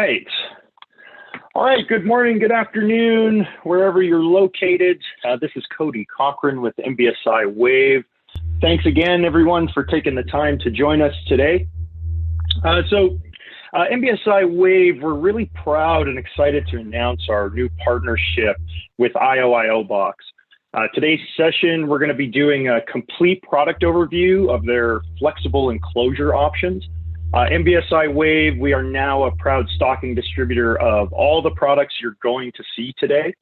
right. All right, good morning, good afternoon, wherever you're located. This is Cody Cochran with MBSI WAV. Thanks again, everyone, for taking the time to join us today. MBSI WAV, we're really proud and excited to announce our new partnership with IOIOBox. Today's session, we're going to be doing a complete product overview of their flexible enclosure options. MBSI WAV, we are now a proud stocking distributor of all the products you're going to see today.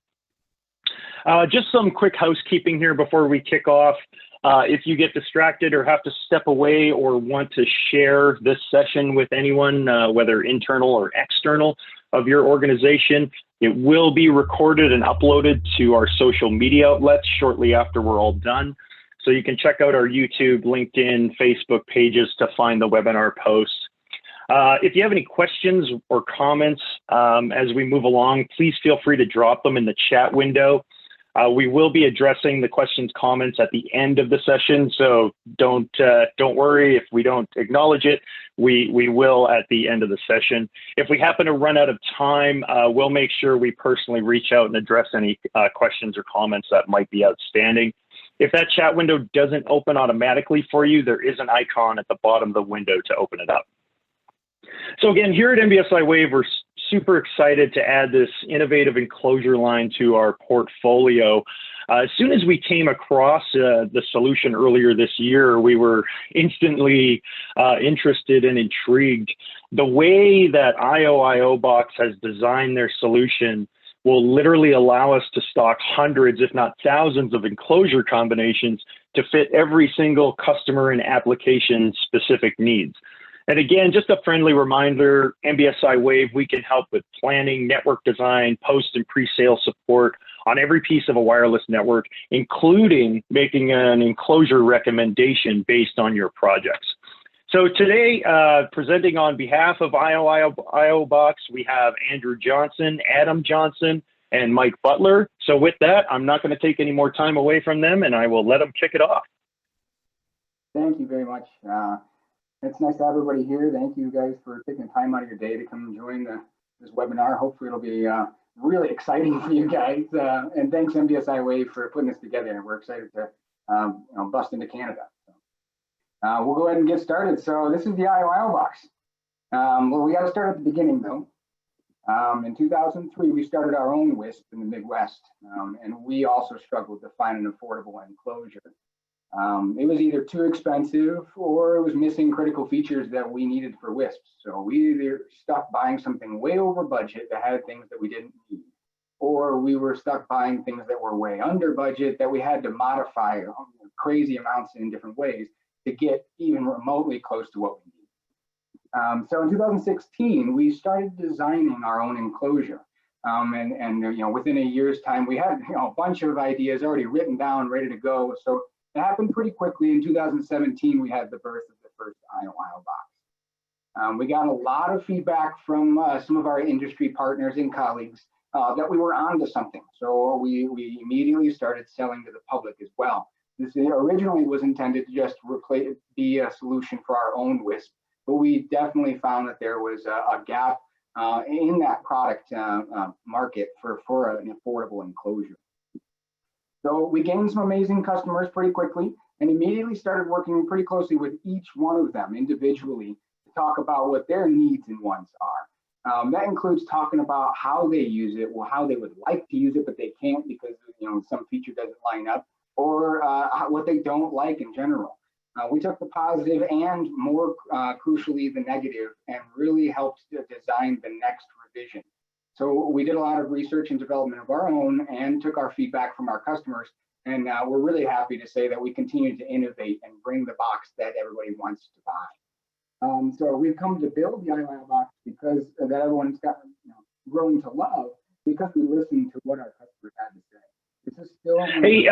Just some quick housekeeping here before we kick off. If you get distracted or have to step away or want to share this session with anyone, whether internal or external of your organization, it will be recorded and uploaded to our social media outlets shortly after we're all done. So you can check out our YouTube, LinkedIn, Facebook pages to find the webinar posts. If you have any questions or comments as we move along, please feel free to drop them in the chat window. We will be addressing the questions, comments at the end of the session, so don't worry if we don't acknowledge it. We will at the end of the session. If we happen to run out of time, we'll make sure we personally reach out and address any questions or comments that might be outstanding. If that chat window doesn't open automatically for you, there is an icon at the bottom of the window to open it up. So again, here at MBSI WAV, we're super excited to add this innovative enclosure line to our portfolio. As soon as we came across the solution earlier this year, we were instantly interested and intrigued. The way that IOIOBox has designed their solution will literally allow us to stock hundreds, if not thousands, of enclosure combinations to fit every single customer and application specific needs. And again, just a friendly reminder, MBSI WAV, we can help with planning, network design, post and pre-sale support on every piece of a wireless network, including making an enclosure recommendation based on your projects. So today, presenting on behalf of IOIOBox, we have Andrew Johnson, Adam Johnson, and Mike Butler. So with that, I'm not going to take any more time away from them, and I will let them kick it off. Thank you very much. It's nice to have everybody here. Thank you guys for taking time out of your day to come and join this webinar. Hopefully it'll be really exciting for you guys. And thanks MBSI WAV for putting this together. We're excited to bust into Canada. We'll go ahead and get started. So this is the IOIOBox. Well, we got to start at the beginning though. In 2003, we started our own WISP in the Midwest, and we also struggled to find an affordable enclosure. It was either too expensive or it was missing critical features that we needed for WISPs. So we either stuck buying something way over budget that had things that we didn't need, or we were stuck buying things that were way under budget that we had to modify crazy amounts in different ways to get even remotely close to what we need. So in 2016, we started designing our own enclosure. Within a year's time, we had a bunch of ideas already written down, ready to go. So it happened pretty quickly. In 2017, we had the birth of the first IOIOBox. We got a lot of feedback from some of our industry partners and colleagues that we were onto something. So we immediately started selling to the public as well. This originally was intended to just be a solution for our own WISP, but we definitely found that there was a gap in that product market for an affordable enclosure. So we gained some amazing customers pretty quickly and immediately started working pretty closely with each one of them individually to talk about what their needs and wants are. That includes talking about how they use it, or how they would like to use it, but they can't because some feature doesn't line up, or what they don't like in general. We took the positive and more crucially the negative and really helped to design the next revision. So we did a lot of research and development of our own and took our feedback from our customers. And we're really happy to say that we continue to innovate and bring the box that everybody wants to buy. So we've come to build the IOIOBox because that everyone's got grown to love, because we listened to what our customers had to say. This is still. Hey,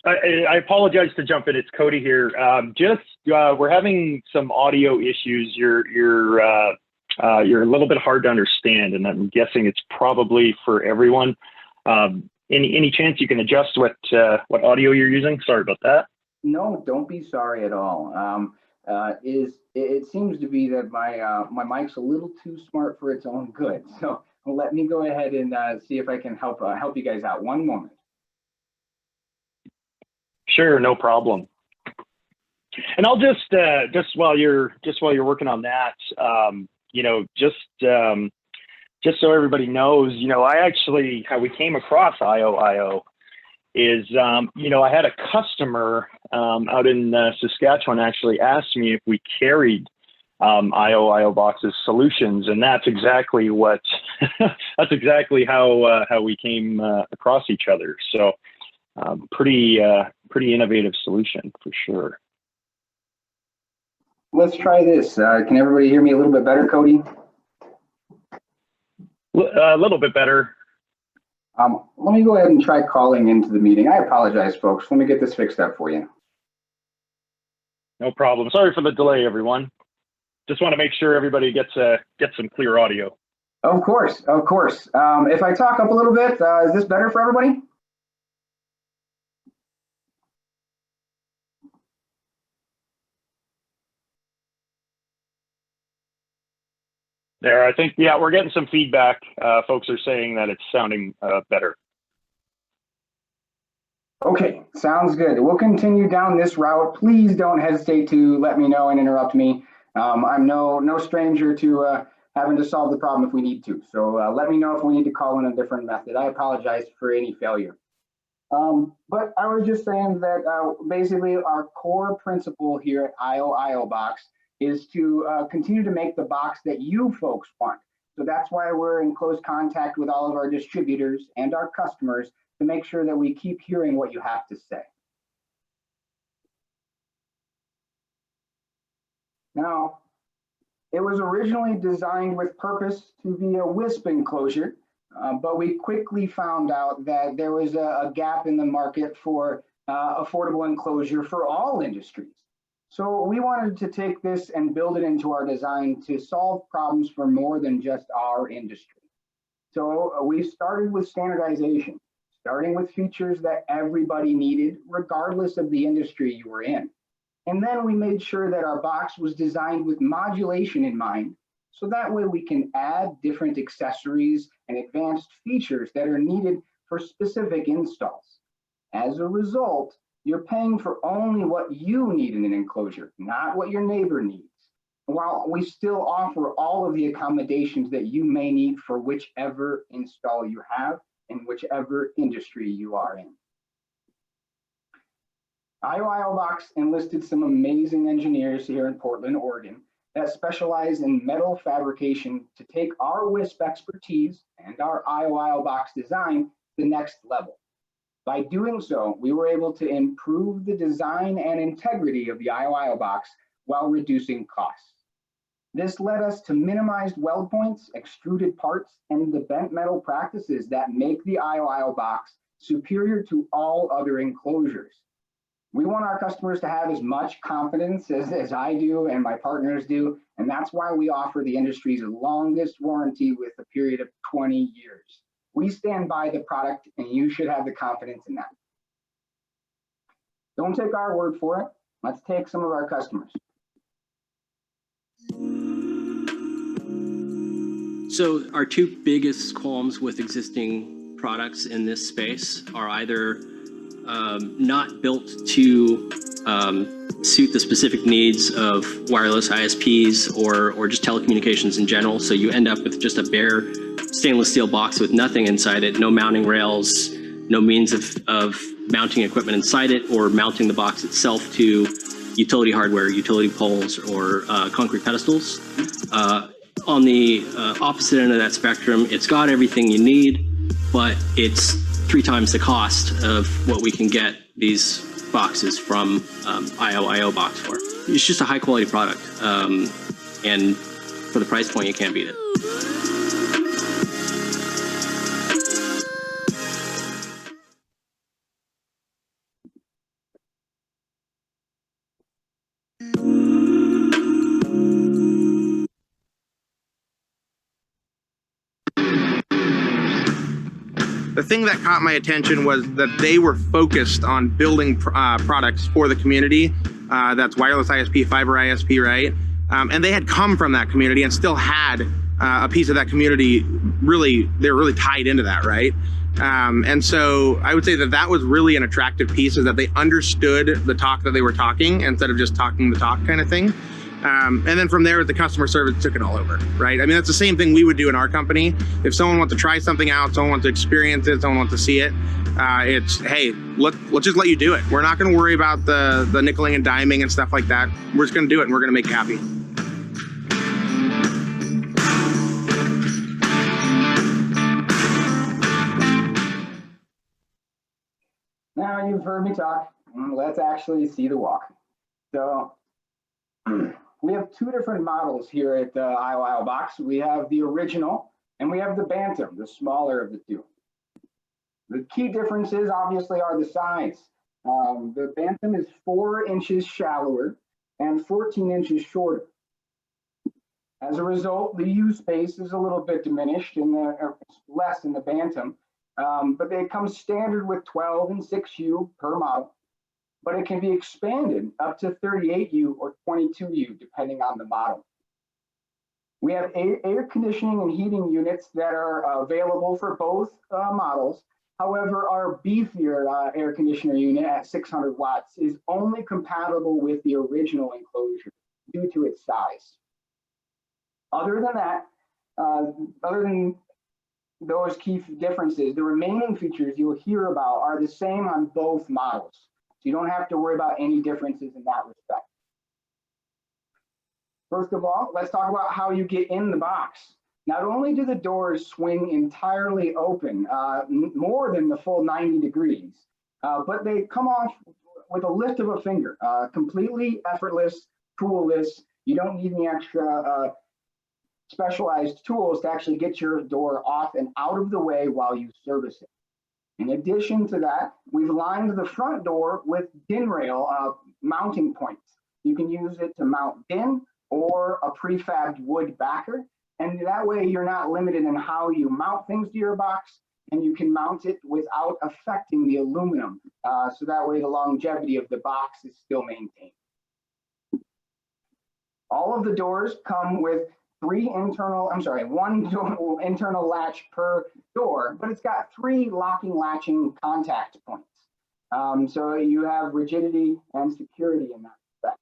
I apologize to jump in. It's Cody here. We're having some audio issues. You're a little bit hard to understand, and I'm guessing it's probably for everyone. Any chance you can adjust what audio you're using? Sorry about that. No, don't be sorry at all. it seems to be that my mic's a little too smart for its own good. So let me go ahead and see if I can help you guys out. One moment. Sure, no problem. And I'll just while you're working on that, just so everybody knows, how we came across IOIO is, I had a customer out in Saskatchewan actually asked me if we carried IOIOBox's solutions, and that's exactly what that's exactly how we came across each other. So pretty innovative solution for sure. Let's try this. Can everybody hear me a little bit better, Cody? A little bit better. Let me go ahead and try calling into the meeting. I apologize, folks. Let me get this fixed up for you. No problem. Sorry for the delay, everyone. Just want to make sure everybody gets some clear audio. Of course, of course. If I talk up a little bit, is this better for everybody? There, I think, yeah, we're getting some feedback. Folks are saying that it's sounding better. Okay, sounds good. We'll continue down this route. Please don't hesitate to let me know and interrupt me. I'm no stranger to having to solve the problem if we need to. So let me know if we need to call in a different method. I apologize for any failure. But I was just saying that basically our core principle here at IOIOBox is to continue to make the box that you folks want. So that's why we're in close contact with all of our distributors and our customers to make sure that we keep hearing what you have to say. Now, it was originally designed with purpose to be a WISP enclosure, but we quickly found out that there was a gap in the market for affordable enclosure for all industries. So we wanted to take this and build it into our design to solve problems for more than just our industry. So we started with standardization, starting with features that everybody needed, regardless of the industry you were in. And then we made sure that our box was designed with modulation in mind, so that way we can add different accessories and advanced features that are needed for specific installs. As a result, you're paying for only what you need in an enclosure, not what your neighbor needs, while we still offer all of the accommodations that you may need for whichever install you have in whichever industry you are in. IOIOBox enlisted some amazing engineers here in Portland, Oregon, that specialize in metal fabrication to take our WISP expertise and our IOIOBox design to the next level. By doing so, we were able to improve the design and integrity of the IOIOBox while reducing costs. This led us to minimized weld points, extruded parts, and the bent metal practices that make the IOIOBox superior to all other enclosures. We want our customers to have as much confidence as I do and my partners do, and that's why we offer the industry's longest warranty with a period of 20 years. We stand by the product, and you should have the confidence in that. Don't take our word for it. Let's take some of our customers. So our two biggest qualms with existing products in this space are either not built to suit the specific needs of wireless ISPs or just telecommunications in general. So you end up with just a bare stainless steel box with nothing inside it, no mounting rails, no means of mounting equipment inside it or mounting the box itself to utility hardware, utility poles, or concrete pedestals. On the opposite end of that spectrum, it's got everything you need, but it's 3 times the cost of what we can get these boxes from IOIOBox for. It's just a high quality product, and for the price point, you can't beat it. The thing that caught my attention was that they were focused on building products for the community that's wireless ISP, fiber ISP, right? And they had come from that community and still had a piece of that community. Really, they're really tied into that, right? And so I would say that that was really an attractive piece, is that they understood the talk that they were talking instead of just talking the talk kind of thing. And then from there, the customer service took it all over, right? I mean, that's the same thing we would do in our company. If someone wants to try something out, someone wants to experience it, someone wants to see it, it's, hey, let's just let you do it. We're not going to worry about the nickeling and diming and stuff like that. We're just going to do it, and we're going to make you happy. Now you've heard me talk. Let's actually see the walk. So we have two different models here at the IOIOBox. We have the original and we have the Bantam, the smaller of the two. The key differences obviously are the size. The Bantam is 4 inches shallower and 14 inches shorter. As a result, the U space is a little bit diminished or less in the Bantam, but they come standard with 12 and 6U per model, but it can be expanded up to 38U or 22U depending on the model. We have air conditioning and heating units that are available for both models. However, our beefier air conditioner unit at 600 watts is only compatible with the original enclosure due to its size. Other than that, other than those key differences, the remaining features you'll hear about are the same on both models. So you don't have to worry about any differences in that respect. First of all, let's talk about how you get in the box. Not only do the doors swing entirely open, more than the full 90 degrees, but they come off with a lift of a finger, completely effortless, toolless. You don't need any extra specialized tools to actually get your door off and out of the way while you service it. In addition to that, we've lined the front door with DIN rail mounting points. You can use it to mount DIN or a prefabbed wood backer, and that way you're not limited in how you mount things to your box, and you can mount it without affecting the aluminum, so that way the longevity of the box is still maintained. All of the doors come with one internal latch per door, but it's got 3 latching contact points. So you have rigidity and security in that respect.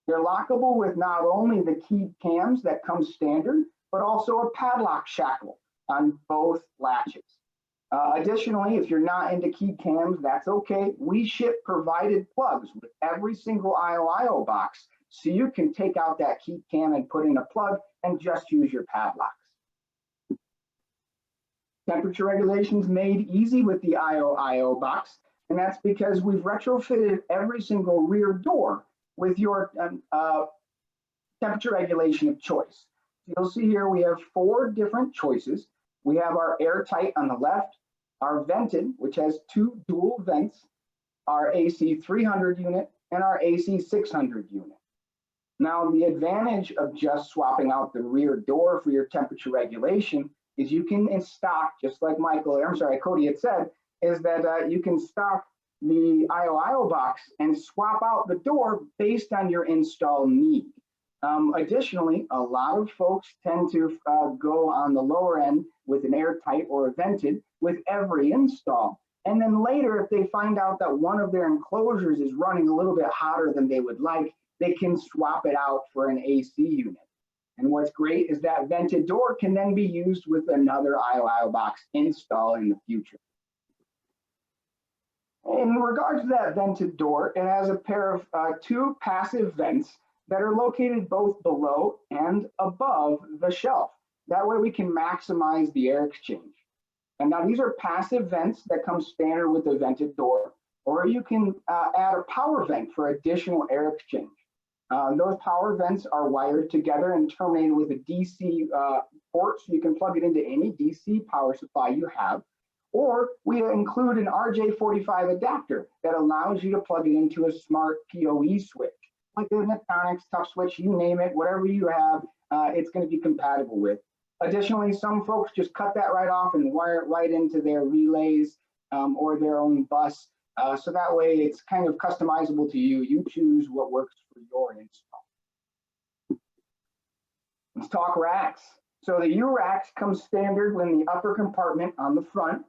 They're lockable with not only the keyed cams that come standard, but also a padlock shackle on both latches. Additionally, if you're not into keyed cams, that's okay. We ship provided plugs with every single IOIO box, so you can take out that keyed cam and put in a plug and just use your padlocks. Temperature regulations made easy with the IOIOBox, and that's because we've retrofitted every single rear door with your temperature regulation of choice. You'll see here we have 4 different choices. We have our airtight on the left, our vented, which has 2 dual vents, our AC 300 unit, and our AC 600 unit. Now, the advantage of just swapping out the rear door for your temperature regulation is you can stock, just like Cody had said, is that you can stock the IOIOBox and swap out the door based on your install need. Additionally, a lot of folks tend to go on the lower end with an airtight or a vented with every install. And then later, if they find out that one of their enclosures is running a little bit hotter than they would like, they can swap it out for an AC unit. And what's great is that vented door can then be used with another IOIOBox install in the future. In regards to that vented door, it has a pair of 2 passive vents that are located both below and above the shelf. That way we can maximize the air exchange. And now these are passive vents that come standard with the vented door, or you can add a power vent for additional air exchange. Those power vents are wired together and terminated with a DC port, so you can plug it into any DC power supply you have. Or we include an RJ45 adapter that allows you to plug it into a smart PoE switch, like a Neptonics, Tough Switch, you name it, whatever you have, it's going to be compatible with. Additionally, some folks just cut that right off and wire it right into their relays or their own bus. So that way it's kind of customizable to you. You choose what works for your install. Let's talk racks. So the U racks come standard in the upper compartment on the front.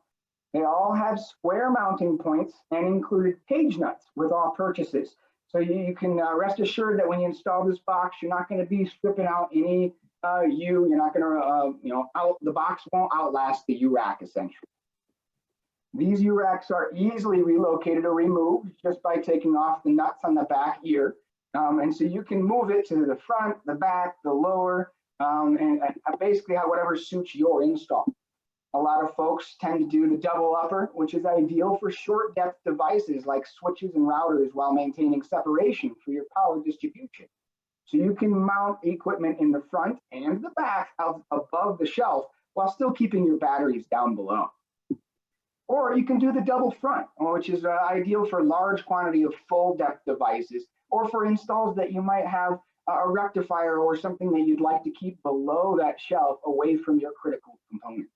They all have square mounting points and included cage nuts with all purchases. So you can rest assured that when you install this box, you're not going to be stripping out any you're not going to, the box won't outlast the U rack essentially. These U racks are easily relocated or removed just by taking off the nuts on the back ear. And so you can move it to the front, the back, the lower, and basically whatever suits your install. A lot of folks tend to do the double upper, which is ideal for short depth devices like switches and routers while maintaining separation for your power distribution. So you can mount equipment in the front and the back above the shelf while still keeping your batteries down below. Or you can do the double front, which is ideal for large quantity of full depth devices, or for installs that you might have a rectifier or something that you'd like to keep below that shelf away from your critical components.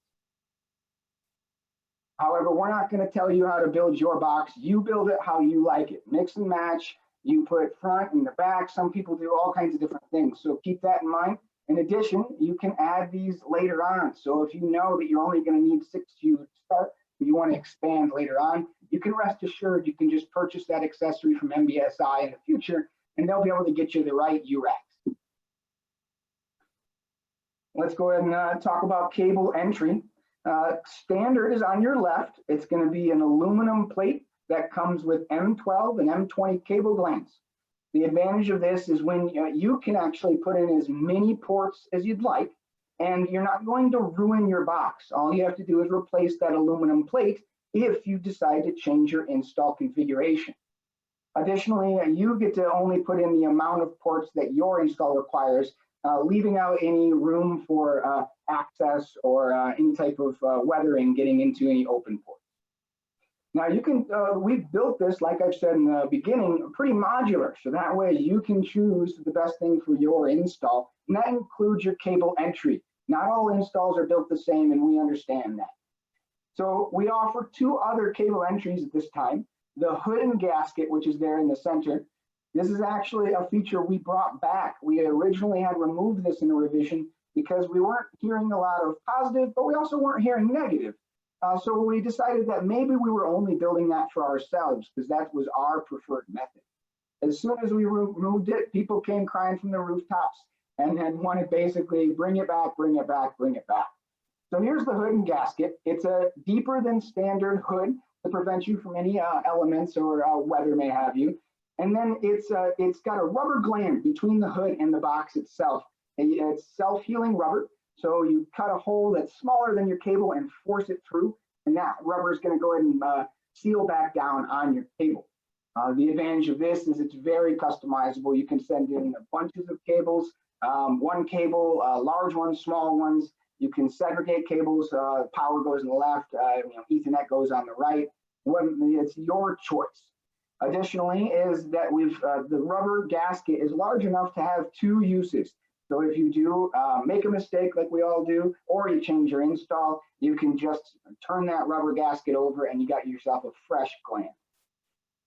However, we're not going to tell you how to build your box. You build it how you like it. Mix and match. You put front and the back. Some people do all kinds of different things. So keep that in mind. In addition, you can add these later on. So if you know that you're only going to need 6 to start, but you want to expand later on, you can rest assured you can just purchase that accessory from MBSI in the future, and they'll be able to get you the right URACs. Let's go ahead and talk about cable entry. Standard is on your left. It's going to be an aluminum plate that comes with M12 and M20 cable glands. The advantage of this is when you can actually put in as many ports as you'd like, and you're not going to ruin your box. All you have to do is replace that aluminum plate if you decide to change your install configuration. Additionally, you get to only put in the amount of ports that your install requires, leaving out any room for access or any type of weathering getting into any open ports. Now you can, we've built this, like I've said in the beginning, pretty modular. So that way you can choose the best thing for your install, and that includes your cable entry. Not all installs are built the same, and we understand that. So we offer 2 other cable entries at this time. The hood and gasket, which is there in the center. This is actually a feature we brought back. We originally had removed this in the revision because we weren't hearing a lot of positive, but we also weren't hearing negative. So we decided that maybe we were only building that for ourselves because that was our preferred method. As soon as we removed it, people came crying from the rooftops and had wanted basically bring it back, bring it back, bring it back. So here's the hood and gasket. It's a deeper than standard hood to prevent you from any elements or weather may have you. And then it's got a rubber gland between the hood and the box itself. It's self-healing rubber. So you cut a hole that's smaller than your cable and force it through, and that rubber is going to go ahead and seal back down on your cable. The advantage of this is it's very customizable. You can send in bunches of cables, one cable, large ones, small ones. You can segregate cables. Power goes on the left, Ethernet goes on the right. It's your choice. Additionally, is that the rubber gasket is large enough to have 2 uses. So if you do make a mistake like we all do, or you change your install, you can just turn that rubber gasket over and you got yourself a fresh gland.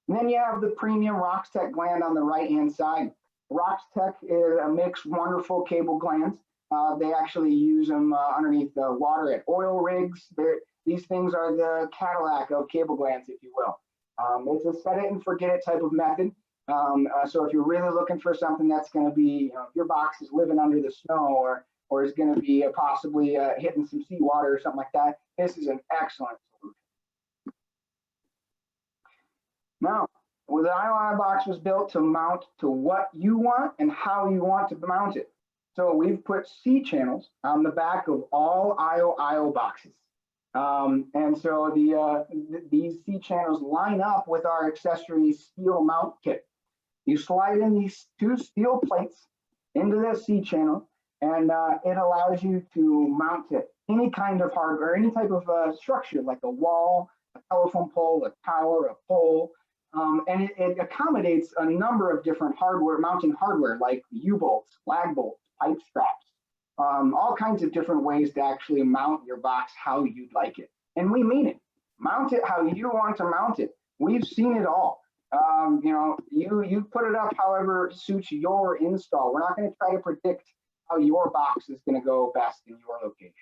And then you have the premium Roxtec gland on the right-hand side. Roxtec makes wonderful cable glands. They actually use them underneath the water at oil rigs. These things are the Cadillac of cable glands, if you will. It's a set it and forget it type of method. So if you're really looking for something that's going to be, if your box is living under the snow or is going to be possibly hitting some seawater or something like that, this is an excellent solution. Now, the IOIOBox was built to mount to what you want and how you want to mount it. So we've put C channels on the back of all IOIOBoxes. And so these C channels line up with our accessory steel mount kit. You slide in these 2 steel plates into the C channel, and it allows you to mount to any kind of hardware, any type of structure, like a wall, a telephone pole, a tower, a pole. And it accommodates a number of different mounting hardware, like U-bolts, lag bolts, pipe straps, all kinds of different ways to actually mount your box how you'd like it. And we mean it. Mount it how you want to mount it. We've seen it all. You know, you put it up however suits your install. We're not going to try to predict how your box is going to go best in your location.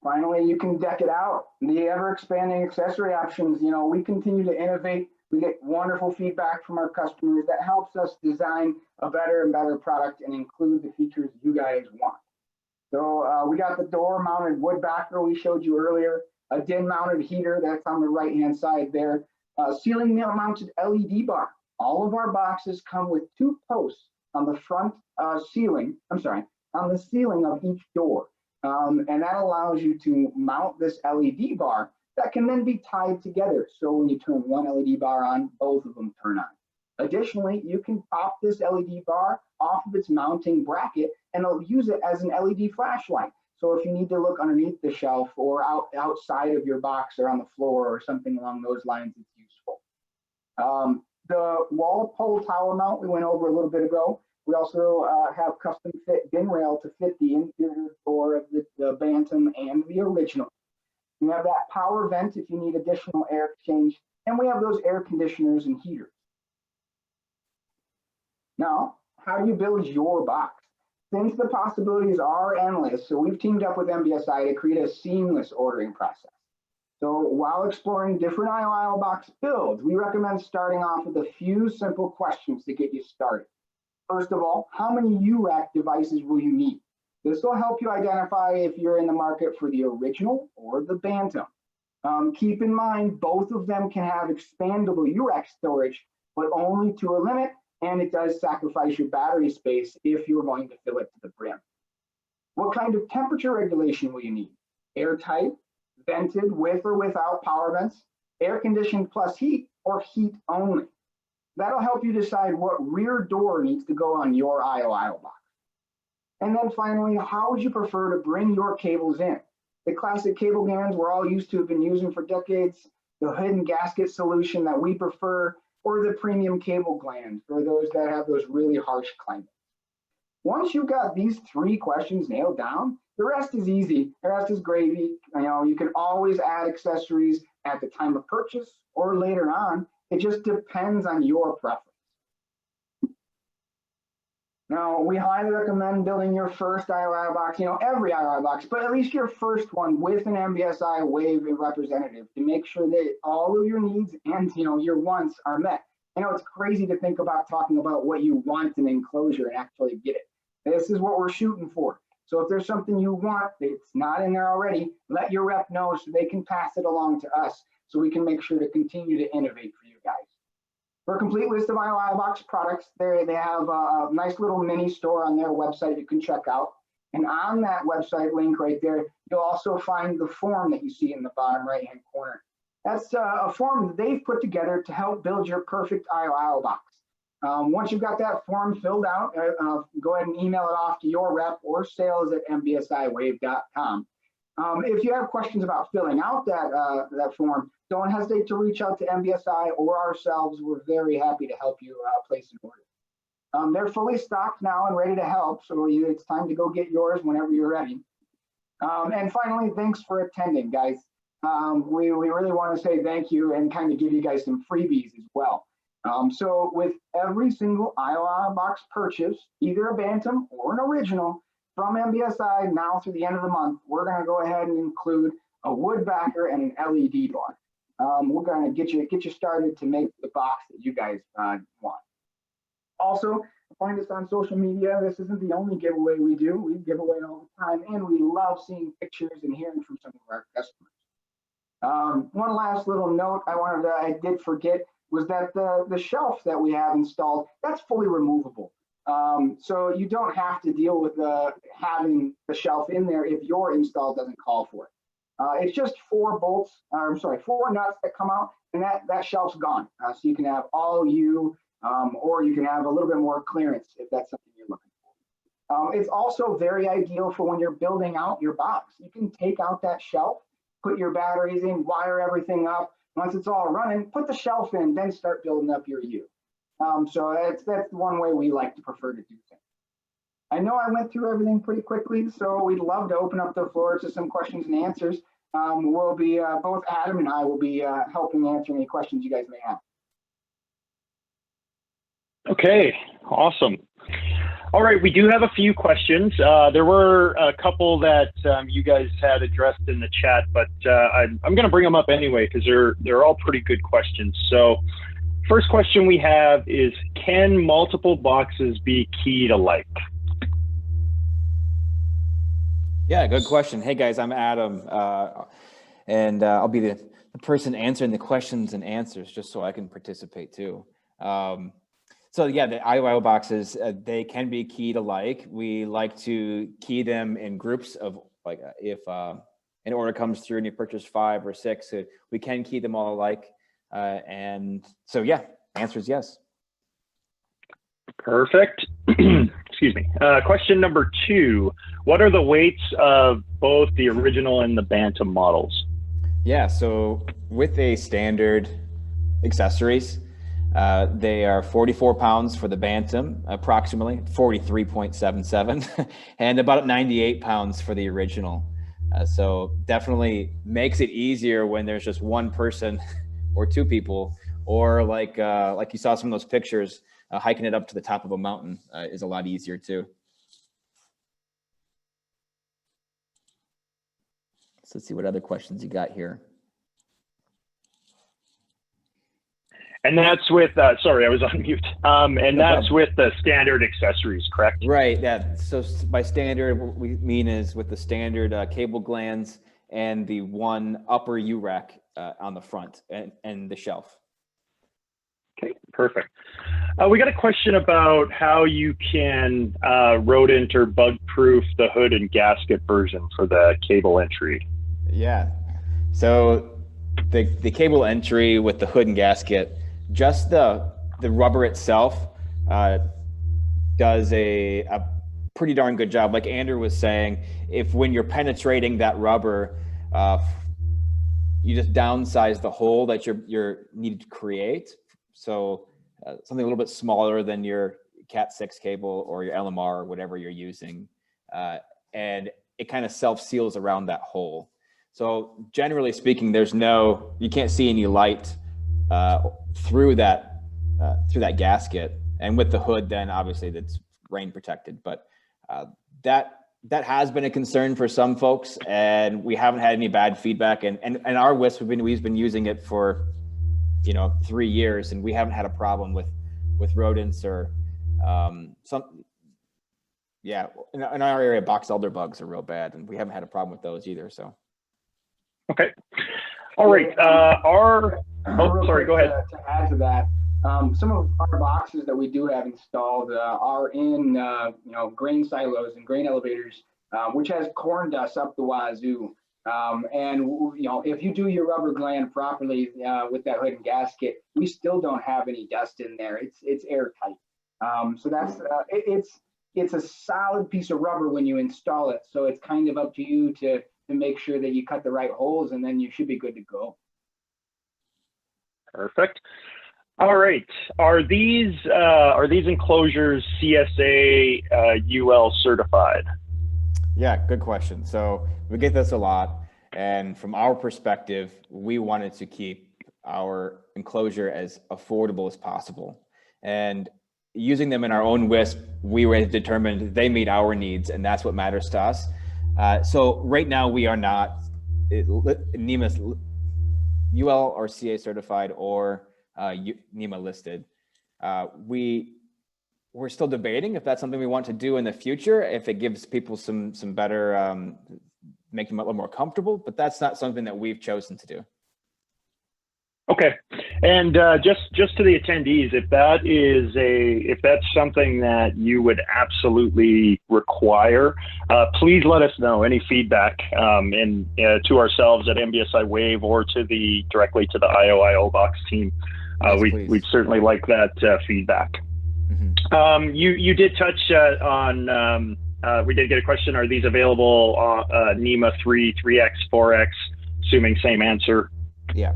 Finally, you can deck it out. The ever-expanding accessory options, you know, we continue to innovate. We get wonderful feedback from our customers that helps us design a better and better product and include the features you guys want. So we got the door-mounted wood backer we showed you earlier, a DIN-mounted heater that's on the right-hand side there, ceiling-mounted LED bar. All of our boxes come with 2 posts on the front ceiling, on the ceiling of each door. And that allows you to mount this LED bar that can then be tied together. So when you turn one LED bar on, both of them turn on. Additionally, you can pop this LED bar off of its mounting bracket and it'll use it as an LED flashlight. So if you need to look underneath the shelf or outside of your box or on the floor or something along those lines, it's useful. The wall pole tower mount we went over a little bit ago. We also have custom fit bin rail to fit the interior door of the Bantam and the original. We have that power vent if you need additional air exchange, and we have those air conditioners and heaters. Now, how do you build your box? Since the possibilities are endless, so we've teamed up with MBSI to create a seamless ordering process. So while exploring different IOIOBox builds, we recommend starting off with a few simple questions to get you started. First of all, how many URAC devices will you need? This will help you identify if you're in the market for the original or the Bantam. Keep in mind, both of them can have expandable URAC storage, but only to a limit, and it does sacrifice your battery space if you're going to fill it to the brim. What kind of temperature regulation will you need? Airtight, vented with or without power vents, air conditioned plus heat, or heat only. That'll help you decide what rear door needs to go on your IOIOBox. And then finally, how would you prefer to bring your cables in? The classic cable GANs we're all used to have been using for decades, the hidden gasket solution that we prefer, or the premium cable gland for those that have those really harsh climates. Once you've got these 3 questions nailed down, the rest is easy. The rest is gravy. You know, you can always add accessories at the time of purchase or later on. It just depends on your preference. Now, we highly recommend building your first IOIOBox, you know, every IOIOBox, but at least your first one with an MBSI WAV representative to make sure that all of your needs and, you know, your wants are met. I know it's crazy to think about talking about what you want in an enclosure and actually get it. This is what we're shooting for. So if there's something you want that's not in there already, let your rep know so they can pass it along to us so we can make sure to continue to innovate for you guys. For a complete list of IOIOBox products, they have a nice little mini store on their website you can check out. And on that website link right there, you'll also find the form that you see in the bottom right-hand corner. That's a form that they've put together to help build your perfect IOIOBox. Once you've got that form filled out, go ahead and email it off to your rep or sales@mbsiwave.com. If you have questions about filling out that form, don't hesitate to reach out to MBSI or ourselves. We're very happy to help you place an order. They're fully stocked now and ready to help, so it's time to go get yours whenever you're ready. And finally, thanks for attending, guys. We really want to say thank you and kind of give you guys some freebies as well. So with every single IOIOBox purchase, either a Bantam or an original from MBSI now through the end of the month, we're going to go ahead and include a wood backer and an LED bar. We're going to get you started to make the box that you guys want. Also, find us on social media. This isn't the only giveaway we do. We give away all the time, and we love seeing pictures and hearing from some of our customers. One last little note I did forget was that the shelf that we have installed, that's fully removable. So you don't have to deal with having the shelf in there if your install doesn't call for it. It's just 4 nuts that come out, and that shelf's gone. So you can have all or you can have a little bit more clearance if that's something you're looking for. It's also very ideal for when you're building out your box. You can take out that shelf, put your batteries in, wire everything up. Once it's all running, put the shelf in, then start building up your U. So that's one way we like to prefer to do things. I know I went through everything pretty quickly, so we'd love to open up the floor to some questions and answers. we'll be, both Adam and I will be helping answer any questions you guys may have. Okay, awesome. All right, we do have a few questions. There were a couple that you guys had addressed in the chat, but I'm going to bring them up anyway because they're all pretty good questions. So first question we have is, can multiple boxes be keyed alike? Yeah, good question. Hey guys, I'm Adam, and I'll be the person answering the questions and answers just so I can participate too. So yeah, the IOIO boxes, they can be keyed alike. We like to key them in groups of, like, if an order comes through and you purchase 5 or 6, we can key them all alike. And so yeah, answer is yes. Perfect. Excuse me. Question number 2, what are the weights of both the original and the Bantam models? Yeah, so with a standard accessories, they are 44 pounds for the Bantam, approximately 43.77, and about 98 pounds for the original. So definitely makes it easier when there's just one person or 2 people, or like you saw some of those pictures, hiking it up to the top of a mountain is a lot easier too. So let's see what other questions you got here. And that's with, sorry, I was on mute. And that's with the standard accessories, correct? Right, yeah. So by standard, what we mean is with the standard cable glands and the one upper U-rack on the front and the shelf. Okay, perfect. We got a question about how you can rodent or bug-proof the hood and gasket version for the cable entry. Yeah, so the cable entry with the hood and gasket, just the rubber itself does a pretty darn good job. Like Andrew was saying, if when you're penetrating that rubber, you just downsize the hole that you're needed to create. So something a little bit smaller than your Cat 6 cable or your LMR or whatever you're using. And it kind of self-seals around that hole. So generally speaking, you can't see any light through that gasket, and with the hood, then obviously that's rain protected. But that has been a concern for some folks, and we haven't had any bad feedback. And our WISP, we've been using it for 3 years, and we haven't had a problem with rodents or some. Yeah, in our area, box elder bugs are real bad, and we haven't had a problem with those either. So. Okay. All right. Sorry, go ahead. To add to that, some of our boxes that we do have installed are in grain silos and grain elevators, which has corn dust up the wazoo. And if you do your rubber gland properly with that hood and gasket, we still don't have any dust in there. It's airtight. So that's it's a solid piece of rubber when you install it. So it's kind of up to you to make sure that you cut the right holes, and then you should be good to go. Perfect. All right. Are these enclosures CSA UL certified? Yeah, good question. So we get this a lot, and from our perspective, we wanted to keep our enclosure as affordable as possible. And using them in our own WISP, we were determined they meet our needs, and that's what matters to us. So right now we are not NEMA UL or CA certified or NEMA listed. We're still debating if that's something we want to do in the future, if it gives people some better, make them a little more comfortable, but that's not something that we've chosen to do. Okay, and just to the attendees, if that's something that you would absolutely require, please let us know any feedback to ourselves at MBSI WAV or directly to the IOIOBox team. Yes, we'd certainly like that feedback. Mm-hmm. You did touch on. We did get a question. Are these available on NEMA 3, 3X, 4X? Assuming same answer. Yeah.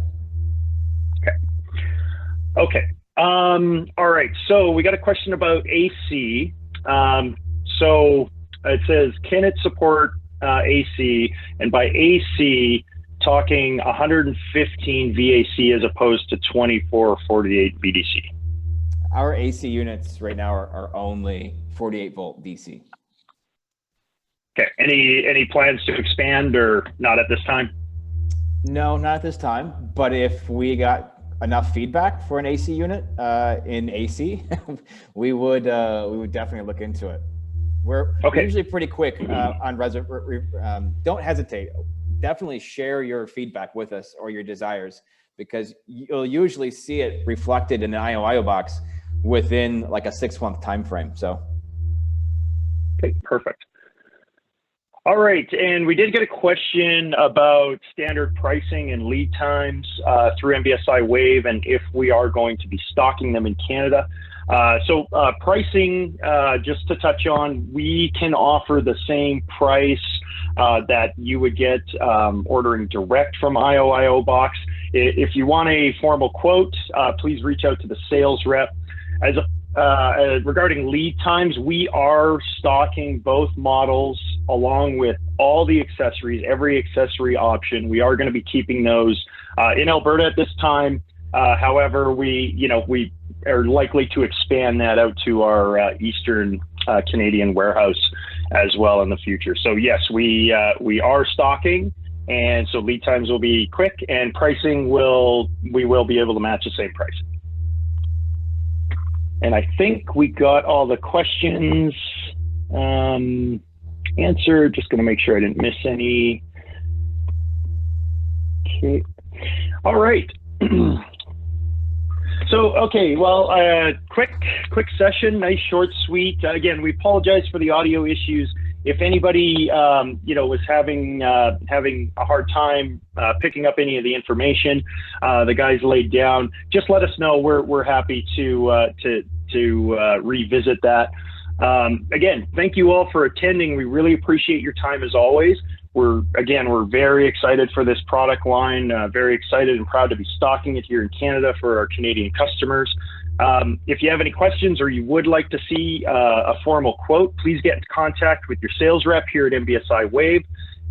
Okay. All right. So we got a question about AC. So it says, can it support AC? And by AC, talking 115 VAC as opposed to 24 or 48 VDC? Our AC units right now are only 48 volt DC. Okay, any plans to expand or not at this time? No, not at this time, but if we got enough feedback for an AC unit in AC, we would definitely look into it. We're usually pretty quick on don't hesitate. Definitely share your feedback with us or your desires, because you'll usually see it reflected in an IOIOBox within like a 6-month time frame. So, okay, perfect. All right, and we did get a question about standard pricing and lead times through MBSI WAV, and if we are going to be stocking them in Canada. So pricing, just to touch on, we can offer the same price that you would get ordering direct from IOIOBox. If you want a formal quote, please reach out to the sales rep. Regarding lead times, we are stocking both models along with all the accessories, every accessory option. We are going to be keeping those in Alberta at this time. However, we are likely to expand that out to our Eastern Canadian warehouse as well in the future. So yes, we are stocking, and so lead times will be quick, and pricing we will be able to match the same price. And I think we got all the questions answered. Just going to make sure I didn't miss any. Okay. All right. So, okay, well, quick session, nice, short, sweet. Again, we apologize for the audio issues. If anybody, was having a hard time picking up any of the information the guys laid down, just let us know. We're happy to revisit that. Again, thank you all for attending. We really appreciate your time as always. We're very excited for this product line, very excited and proud to be stocking it here in Canada for our Canadian customers. If you have any questions or you would like to see a formal quote, please get in contact with your sales rep here at MBSI WAV,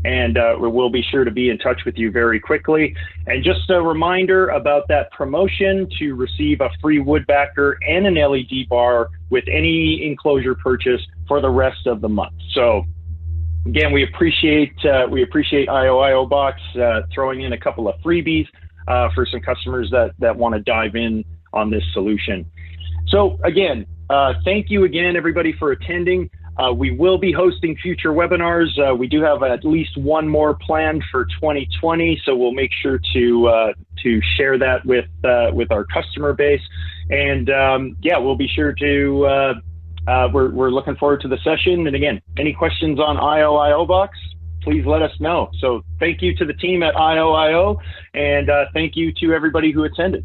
and we'll be sure to be in touch with you very quickly. And just a reminder about that promotion to receive a free wood backer and an LED bar with any enclosure purchase for the rest of the month. So again, we appreciate IOIOBox throwing in a couple of freebies for some customers that want to dive in on this solution. So again, thank you again, everybody, for attending. We will be hosting future webinars. We do have at least one more planned for 2020, so we'll make sure to share that with our customer base. And we'll be sure to. We're looking forward to the session. And again, any questions on IOIOBox, please let us know. So thank you to the team at IOIO, and thank you to everybody who attended.